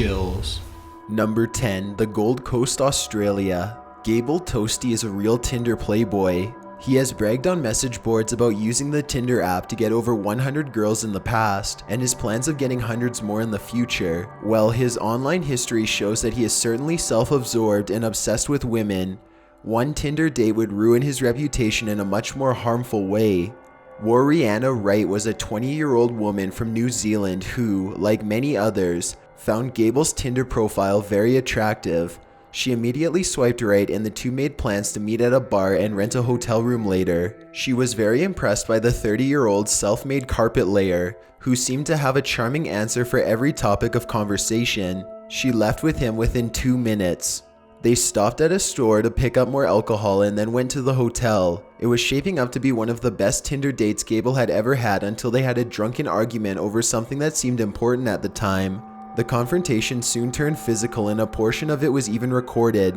chills. Number 10. The Gold Coast, Australia. Gable Toasty is a real Tinder playboy. He has bragged on message boards about using the Tinder app to get over 100 girls in the past, and his plans of getting hundreds more in the future. Well, his online history shows that he is certainly self-absorbed and obsessed with women. One Tinder date would ruin his reputation in a much more harmful way. Warriana Wright was a 20-year-old woman from New Zealand who, like many others, found Gable's Tinder profile very attractive. She immediately swiped right and the two made plans to meet at a bar and rent a hotel room later. She was very impressed by the 30-year-old self-made carpet layer, who seemed to have a charming answer for every topic of conversation. She left with him within 2 minutes. They stopped at a store to pick up more alcohol and then went to the hotel. It was shaping up to be one of the best Tinder dates Gable had ever had until they had a drunken argument over something that seemed important at the time. The confrontation soon turned physical and a portion of it was even recorded.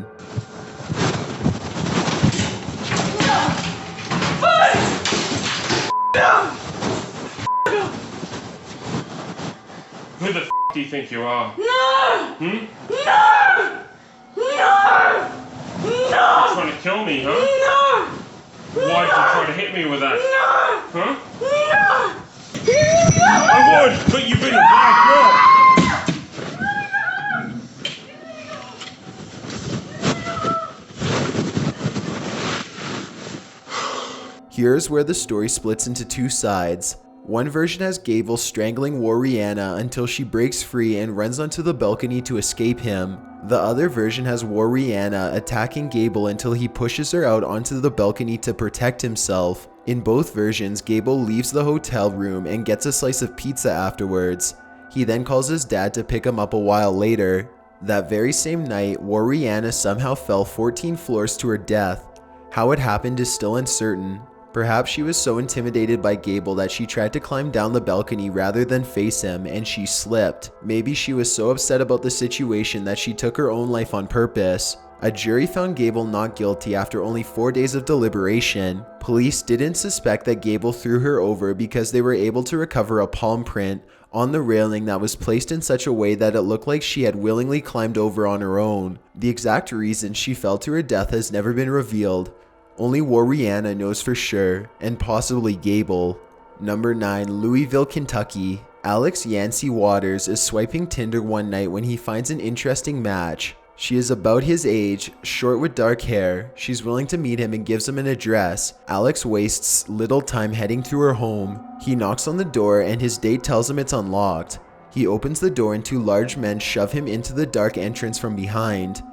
Who the f do you think you are? No! Hmm? No! No! No! You're trying to kill me, huh? No! Why'd you try to hit me with that? No! Huh? No! I would, but you've been a bad girl. Here's where the story splits into two sides. One version has Gable strangling Warriana until she breaks free and runs onto the balcony to escape him. The other version has Warriana attacking Gable until he pushes her out onto the balcony to protect himself. In both versions, Gable leaves the hotel room and gets a slice of pizza afterwards. He then calls his dad to pick him up a while later. That very same night, Warriana somehow fell 14 floors to her death. How it happened is still uncertain. Perhaps she was so intimidated by Gable that she tried to climb down the balcony rather than face him and she slipped. Maybe she was so upset about the situation that she took her own life on purpose. A jury found Gable not guilty after only 4 days of deliberation. Police didn't suspect that Gable threw her over because they were able to recover a palm print on the railing that was placed in such a way that it looked like she had willingly climbed over on her own. The exact reason she fell to her death has never been revealed. Only Warriana knows for sure, and possibly Gable. Number 9. Louisville, Kentucky. Alex Yancey Waters is swiping Tinder one night when he finds an interesting match. She is about his age, short with dark hair. She's willing to meet him and gives him an address. Alex wastes little time heading to her home. He knocks on the door and his date tells him it's unlocked. He opens the door and two large men shove him into the dark entrance from behind.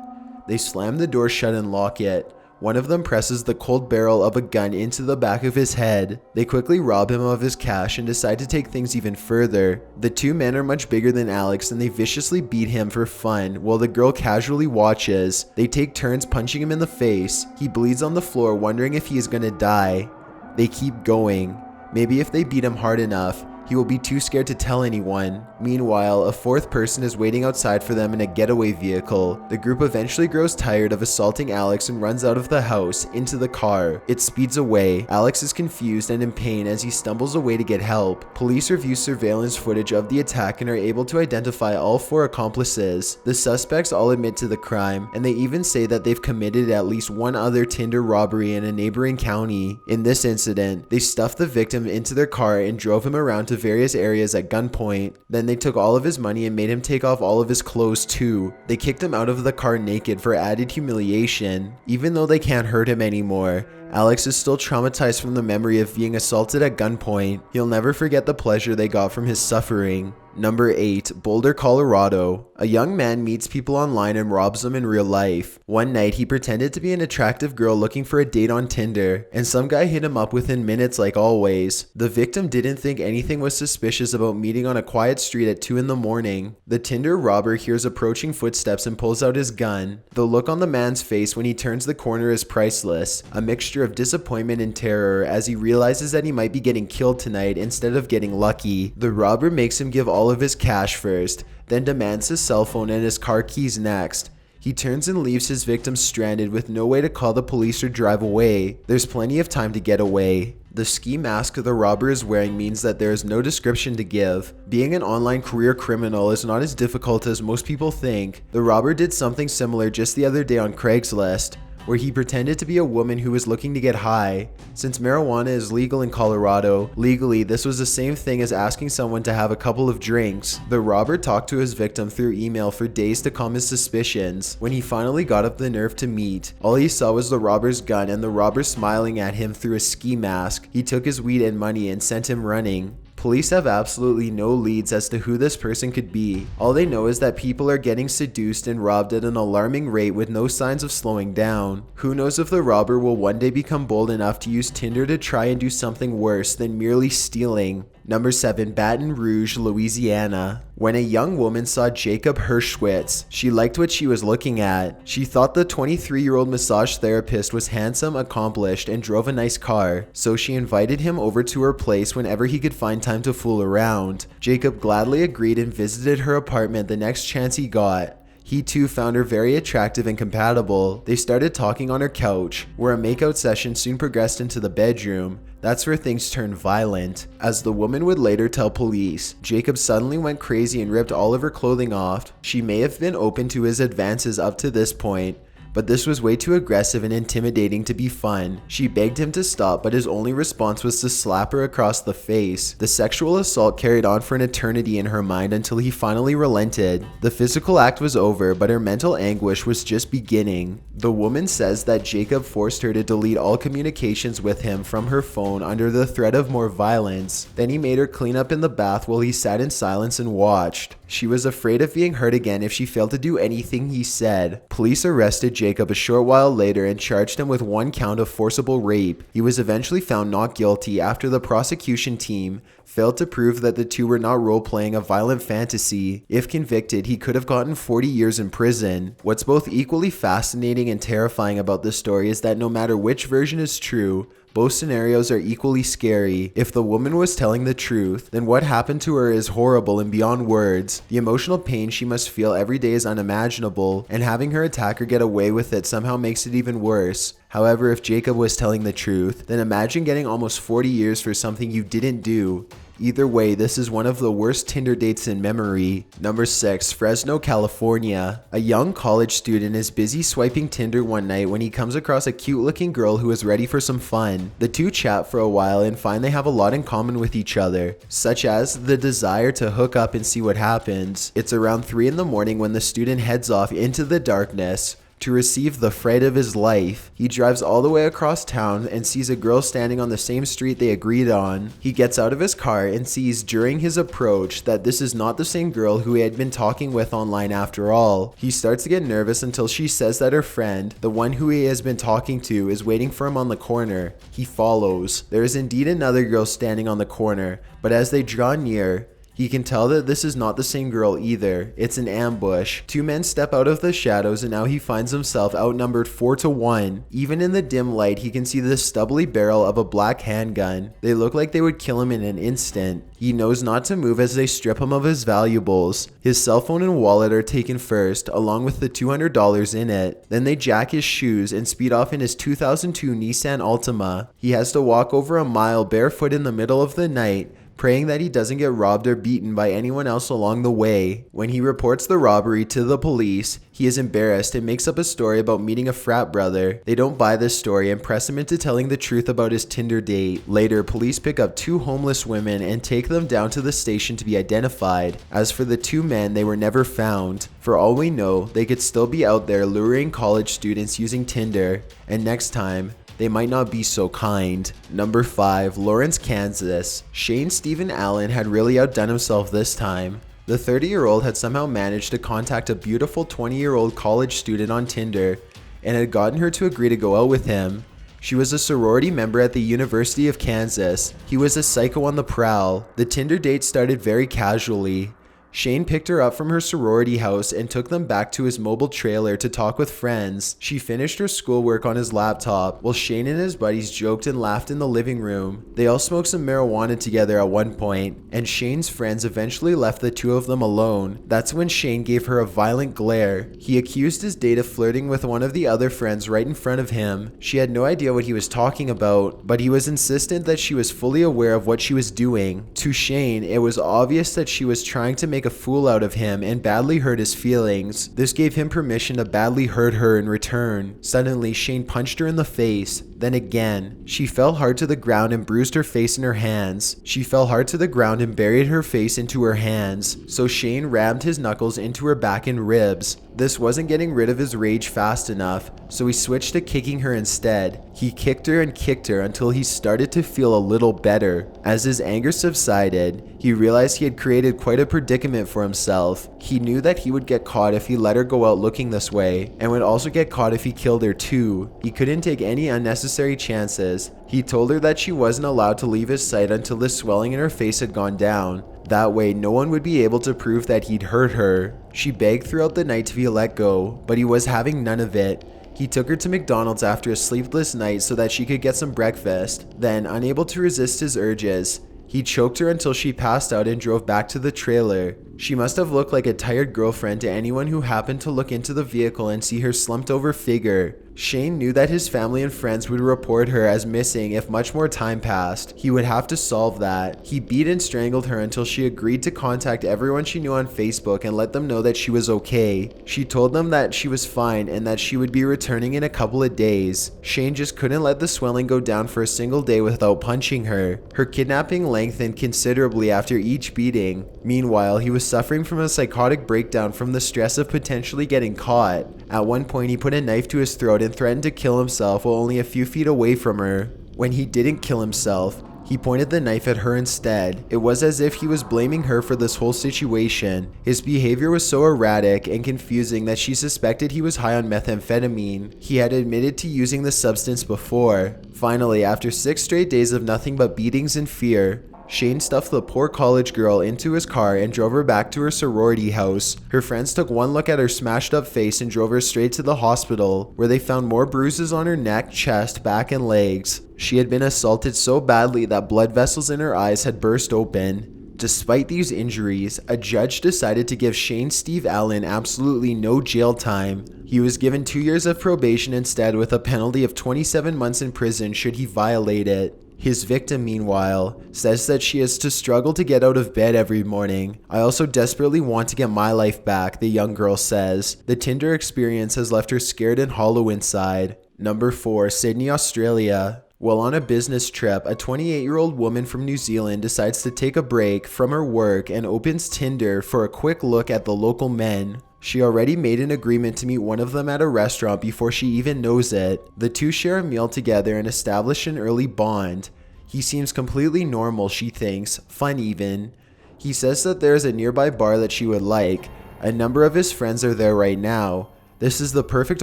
They slam the door shut and lock it. One of them presses the cold barrel of a gun into the back of his head. They quickly rob him of his cash and decide to take things even further. The two men are much bigger than Alex and they viciously beat him for fun while the girl casually watches. They take turns punching him in the face. He bleeds on the floor wondering if he is gonna die. They keep going. Maybe if they beat him hard enough, he will be too scared to tell anyone. Meanwhile, a fourth person is waiting outside for them in a getaway vehicle. The group eventually grows tired of assaulting Alex and runs out of the house, into the car. It speeds away. Alex is confused and in pain as he stumbles away to get help. Police review surveillance footage of the attack and are able to identify all 4 accomplices. The suspects all admit to the crime, and they even say that they've committed at least one other Tinder robbery in a neighboring county. In this incident, they stuffed the victim into their car and drove him around to various areas at gunpoint. Then they took all of his money and made him take off all of his clothes too. They kicked him out of the car naked for added humiliation. Even though they can't hurt him anymore, Alex is still traumatized from the memory of being assaulted at gunpoint. He'll never forget the pleasure they got from his suffering. Number 8. Boulder, Colorado. A young man meets people online and robs them in real life. One night, he pretended to be an attractive girl looking for a date on Tinder, and some guy hit him up within minutes like always. The victim didn't think anything was suspicious about meeting on a quiet street at 2 in the morning. The Tinder robber hears approaching footsteps and pulls out his gun. The look on the man's face when he turns the corner is priceless, a mixture of disappointment and terror as he realizes that he might be getting killed tonight instead of getting lucky. The robber makes him give all of his cash first, then demands his cell phone and his car keys next. He turns and leaves his victim stranded with no way to call the police or drive away. There's plenty of time to get away. The ski mask the robber is wearing means that there is no description to give. Being an online career criminal is not as difficult as most people think. The robber did something similar just the other day on Craigslist, where he pretended to be a woman who was looking to get high. Since marijuana is legal in Colorado, legally this was the same thing as asking someone to have a couple of drinks. The robber talked to his victim through email for days to calm his suspicions. When he finally got up the nerve to meet, all he saw was the robber's gun and the robber smiling at him through a ski mask. He took his weed and money and sent him running. Police have absolutely no leads as to who this person could be. All they know is that people are getting seduced and robbed at an alarming rate with no signs of slowing down. Who knows if the robber will one day become bold enough to use Tinder to try and do something worse than merely stealing. Number 7. Baton Rouge, Louisiana. When a young woman saw Jacob Hirschwitz, she liked what she was looking at. She thought the 23-year-old massage therapist was handsome, accomplished, and drove a nice car, so she invited him over to her place whenever he could find time to fool around. Jacob gladly agreed and visited her apartment the next chance he got. He too found her very attractive and compatible. They started talking on her couch, where a makeout session soon progressed into the bedroom. That's where things turned violent. As the woman would later tell police, Jacob suddenly went crazy and ripped all of her clothing off. She may have been open to his advances up to this point, but this was way too aggressive and intimidating to be fun. She begged him to stop, but his only response was to slap her across the face. The sexual assault carried on for an eternity in her mind until he finally relented. The physical act was over, but her mental anguish was just beginning. The woman says that Jacob forced her to delete all communications with him from her phone under the threat of more violence. Then he made her clean up in the bath while he sat in silence and watched. She was afraid of being hurt again if she failed to do anything he said. Police arrested Jacob a short while later and charged him with 1 count of forcible rape. He was eventually found not guilty after the prosecution team failed to prove that the two were not role-playing a violent fantasy. If convicted, he could have gotten 40 years in prison. What's both equally fascinating and terrifying about this story is that no matter which version is true, both scenarios are equally scary. If the woman was telling the truth, then what happened to her is horrible and beyond words. The emotional pain she must feel every day is unimaginable, and having her attacker get away with it somehow makes it even worse. However, if Jacob was telling the truth, then imagine getting almost 40 years for something you didn't do. Either way, this is one of the worst Tinder dates in memory. Number 6. Fresno, California. A young college student is busy swiping Tinder one night when he comes across a cute looking girl who is ready for some fun. The two chat for a while and find they have a lot in common with each other, such as the desire to hook up and see what happens. It's around 3 in the morning when the student heads off into the darkness to receive the fright of his life. He drives all the way across town and sees a girl standing on the same street they agreed on. He gets out of his car and sees during his approach that this is not the same girl who he had been talking with online after all. He starts to get nervous until she says that her friend, the one who he has been talking to, is waiting for him on the corner. He follows. There is indeed another girl standing on the corner, but as they draw near, he can tell that this is not the same girl either. It's an ambush. 2 men step out of the shadows and now he finds himself outnumbered 4-1. Even in the dim light, he can see the stubbly barrel of a black handgun. They look like they would kill him in an instant. He knows not to move as they strip him of his valuables. His cell phone and wallet are taken first, along with the $200 in it. Then they jack his shoes and speed off in his 2002 Nissan Altima. He has to walk over a mile barefoot in the middle of the night, praying that he doesn't get robbed or beaten by anyone else along the way. When he reports the robbery to the police, he is embarrassed and makes up a story about meeting a frat brother. They don't buy this story and press him into telling the truth about his Tinder date. Later, police pick up 2 homeless women and take them down to the station to be identified. As for the 2 men, they were never found. For all we know, they could still be out there luring college students using Tinder, and next time, they might not be so kind. Number 5. Lawrence, Kansas. Shane Stephen Allen had really outdone himself this time. The 30-year-old had somehow managed to contact a beautiful 20-year-old college student on Tinder and had gotten her to agree to go out with him. She was a sorority member at the University of Kansas. He was a psycho on the prowl. The Tinder date started very casually. Shane picked her up from her sorority house and took them back to his mobile trailer to talk with friends. She finished her schoolwork on his laptop while Shane and his buddies joked and laughed in the living room. They all smoked some marijuana together at one point, and Shane's friends eventually left the two of them alone. That's when Shane gave her a violent glare. He accused his date of flirting with one of the other friends right in front of him. She had no idea what he was talking about, but he was insistent that she was fully aware of what she was doing. To Shane, it was obvious that she was trying to make a fool out of him and badly hurt his feelings. This gave him permission to badly hurt her in return. Suddenly, Shane punched her in the face. Then again, she fell hard to the ground and bruised her face in her hands. She fell hard to the ground and buried her face into her hands. So Shane rammed his knuckles into her back and ribs. This wasn't getting rid of his rage fast enough, so he switched to kicking her instead. He kicked her and kicked her until he started to feel a little better. As his anger subsided, he realized he had created quite a predicament for himself. He knew that he would get caught if he let her go out looking this way, and would also get caught if he killed her too. He couldn't take any unnecessary chances. He told her that she wasn't allowed to leave his sight until the swelling in her face had gone down. That way, no one would be able to prove that he'd hurt her. She begged throughout the night to be let go, but he was having none of it. He took her to McDonald's after a sleepless night so that she could get some breakfast. Then, unable to resist his urges, he choked her until she passed out and drove back to the trailer. She must have looked like a tired girlfriend to anyone who happened to look into the vehicle and see her slumped over figure. Shane knew that his family and friends would report her as missing if much more time passed. He would have to solve that. He beat and strangled her until she agreed to contact everyone she knew on Facebook and let them know that she was okay. She told them that she was fine and that she would be returning in a couple of days. Shane just couldn't let the swelling go down for a single day without punching her. Her kidnapping lengthened considerably after each beating. Meanwhile, he was suffering from a psychotic breakdown from the stress of potentially getting caught. At one point, he put a knife to his throat and threatened to kill himself while only a few feet away from her. When he didn't kill himself, he pointed the knife at her instead. It was as if he was blaming her for this whole situation. His behavior was so erratic and confusing that she suspected he was high on methamphetamine. He had admitted to using the substance before. Finally, after 6 straight days of nothing but beatings and fear, Shane stuffed the poor college girl into his car and drove her back to her sorority house. Her friends took one look at her smashed up face and drove her straight to the hospital, where they found more bruises on her neck, chest, back, and legs. She had been assaulted so badly that blood vessels in her eyes had burst open. Despite these injuries, a judge decided to give Shane Steve Allen absolutely no jail time. He was given 2 years of probation instead, with a penalty of 27 months in prison should he violate it. His victim, meanwhile, says that she has to struggle to get out of bed every morning. I also desperately want to get my life back, the young girl says. The Tinder experience has left her scared and hollow inside. Number 4, Sydney, Australia. While on a business trip, a 28-year-old woman from New Zealand decides to take a break from her work and opens Tinder for a quick look at the local men. She already made an agreement to meet one of them at a restaurant before she even knows it. The two share a meal together and establish an early bond. He seems completely normal, she thinks, fun even. He says that there is a nearby bar that she would like. A number of his friends are there right now. This is the perfect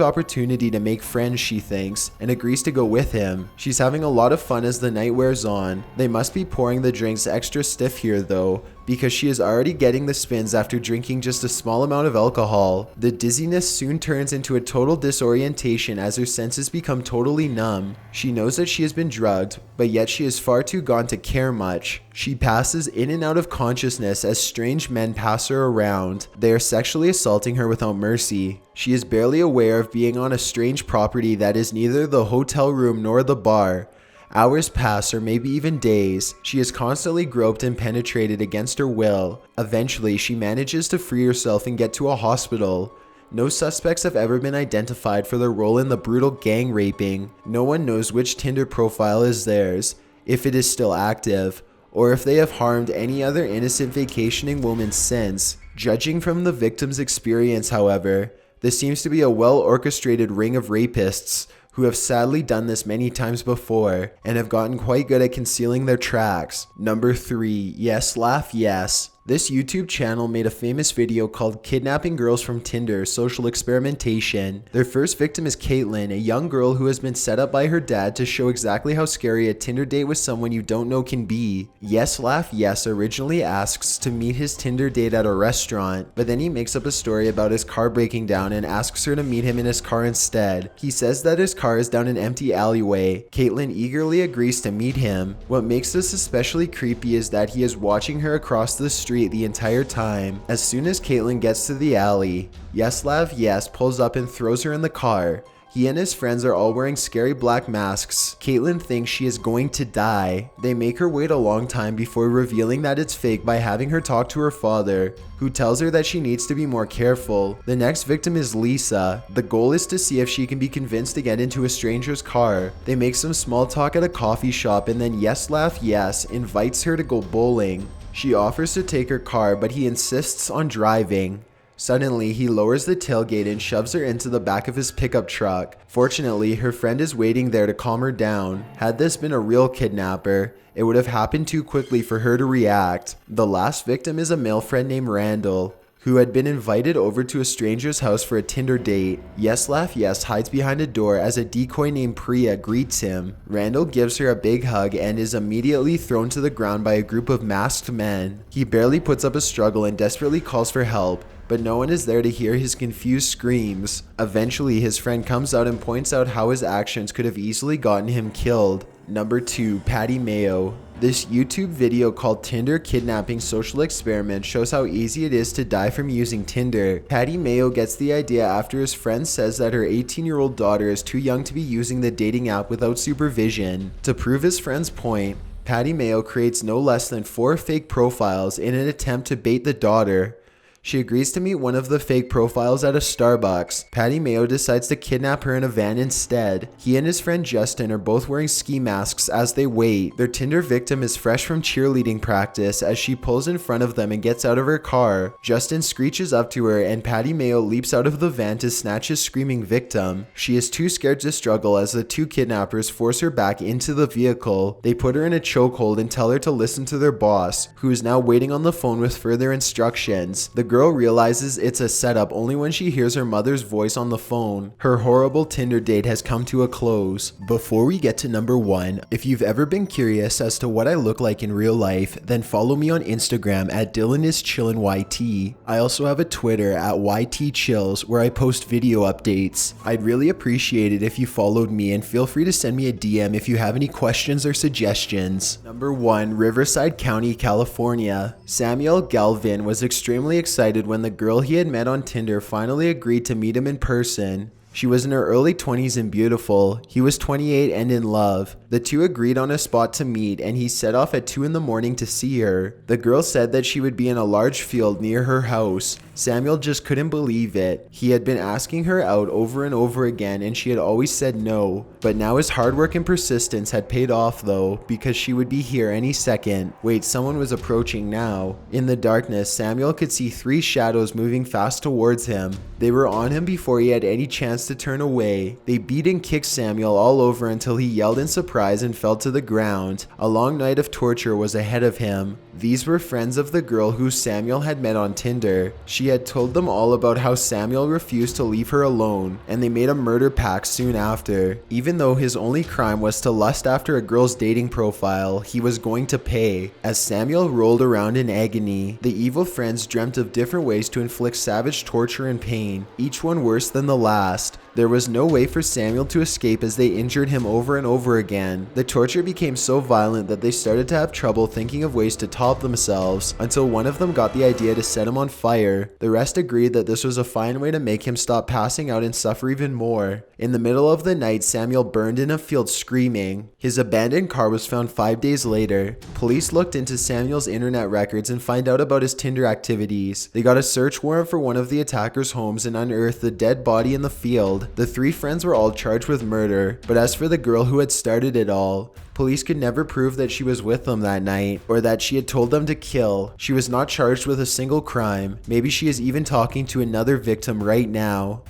opportunity to make friends, she thinks, and agrees to go with him. She's having a lot of fun as the night wears on. They must be pouring the drinks extra stiff here though, because she is already getting the spins after drinking just a small amount of alcohol. The dizziness soon turns into a total disorientation as her senses become totally numb. She knows that she has been drugged, but yet she is far too gone to care much. She passes in and out of consciousness as strange men pass her around. They are sexually assaulting her without mercy. She is barely aware of being on a strange property that is neither the hotel room nor the bar. Hours pass, or maybe even days. She is constantly groped and penetrated against her will. Eventually, she manages to free herself and get to a hospital. No suspects have ever been identified for their role in the brutal gang raping. No one knows which Tinder profile is theirs, if it is still active, or if they have harmed any other innocent vacationing woman since. Judging from the victim's experience, however, this seems to be a well-orchestrated ring of rapists who have sadly done this many times before and have gotten quite good at concealing their tracks. Number 3, Yes Laugh Yes. This YouTube channel made a famous video called Kidnapping Girls from Tinder, Social Experimentation. Their first victim is Caitlin, a young girl who has been set up by her dad to show exactly how scary a Tinder date with someone you don't know can be. Yes Laugh Yes originally asks to meet his Tinder date at a restaurant, but then he makes up a story about his car breaking down and asks her to meet him in his car instead. He says that his car is down an empty alleyway. Caitlin eagerly agrees to meet him. What makes this especially creepy is that he is watching her across the street the entire time. As soon as Caitlin gets to the alley, Yes Laugh Yes pulls up and throws her in the car. He and his friends are all wearing scary black masks. Caitlin thinks she is going to die. They make her wait a long time before revealing that it's fake by having her talk to her father, who tells her that she needs to be more careful. The next victim is Lisa. The goal is to see if she can be convinced to get into a stranger's car. They make some small talk at a coffee shop and then Yes Laugh Yes invites her to go bowling. She offers to take her car, but he insists on driving. Suddenly, he lowers the tailgate and shoves her into the back of his pickup truck. Fortunately, her friend is waiting there to calm her down. Had this been a real kidnapper, it would have happened too quickly for her to react. The last victim is a male friend named Randall, who had been invited over to a stranger's house for a Tinder date. Yes Laugh Yes hides behind a door as a decoy named Priya greets him. Randall gives her a big hug and is immediately thrown to the ground by a group of masked men. He barely puts up a struggle and desperately calls for help, but no one is there to hear his confused screams. Eventually, his friend comes out and points out how his actions could have easily gotten him killed. Number 2, Patti Mayo. This YouTube video called Tinder Kidnapping Social Experiment shows how easy it is to die from using Tinder. Patti Mayo gets the idea after his friend says that her 18-year-old daughter is too young to be using the dating app without supervision. To prove his friend's point, Patti Mayo creates no less than 4 fake profiles in an attempt to bait the daughter. She agrees to meet one of the fake profiles at a Starbucks. Patti Mayo decides to kidnap her in a van instead. He and his friend Justin are both wearing ski masks as they wait. Their Tinder victim is fresh from cheerleading practice as she pulls in front of them and gets out of her car. Justin screeches up to her and Patti Mayo leaps out of the van to snatch his screaming victim. She is too scared to struggle as the 2 kidnappers force her back into the vehicle. They put her in a chokehold and tell her to listen to their boss, who is now waiting on the phone with further instructions. The girl realizes it's a setup only when she hears her mother's voice on the phone. Her horrible Tinder date has come to a close. Before we get to number 1, if you've ever been curious as to what I look like in real life, then follow me on Instagram at DylanIsChillinYT. I also have a Twitter at YTChills where I post video updates. I'd really appreciate it if you followed me, and feel free to send me a DM if you have any questions or suggestions. Number 1, Riverside County, California. Samuel Galvin was extremely excited when the girl he had met on Tinder finally agreed to meet him in person. She was in her early 20s and beautiful. He was 28 and in love. The two agreed on a spot to meet, and he set off at 2 in the morning to see her. The girl said that she would be in a large field near her house. Samuel just couldn't believe it. He had been asking her out over and over again, and she had always said no. But now his hard work and persistence had paid off though, because she would be here any second. Wait, someone was approaching now. In the darkness, Samuel could see 3 shadows moving fast towards him. They were on him before he had any chance to turn away. They beat and kicked Samuel all over until he yelled in surprise and fell to the ground. A long night of torture was ahead of him. These were friends of the girl who Samuel had met on Tinder. She had told them all about how Samuel refused to leave her alone, and they made a murder pact soon after. Even though his only crime was to lust after a girl's dating profile, he was going to pay. As Samuel rolled around in agony, the evil friends dreamt of different ways to inflict savage torture and pain, each one worse than the last. There was no way for Samuel to escape as they injured him over and over again. The torture became so violent that they started to have trouble thinking of ways to top themselves, until one of them got the idea to set him on fire. The rest agreed that this was a fine way to make him stop passing out and suffer even more. In the middle of the night, Samuel burned in a field screaming. His abandoned car was found 5 days later. Police looked into Samuel's internet records and find out about his Tinder activities. They got a search warrant for one of the attackers' homes and unearthed the dead body in the field. The 3 friends were all charged with murder, but as for the girl who had started it all, police could never prove that she was with them that night, or that she had told them to kill. She was not charged with a single crime. Maybe she is even talking to another victim right now.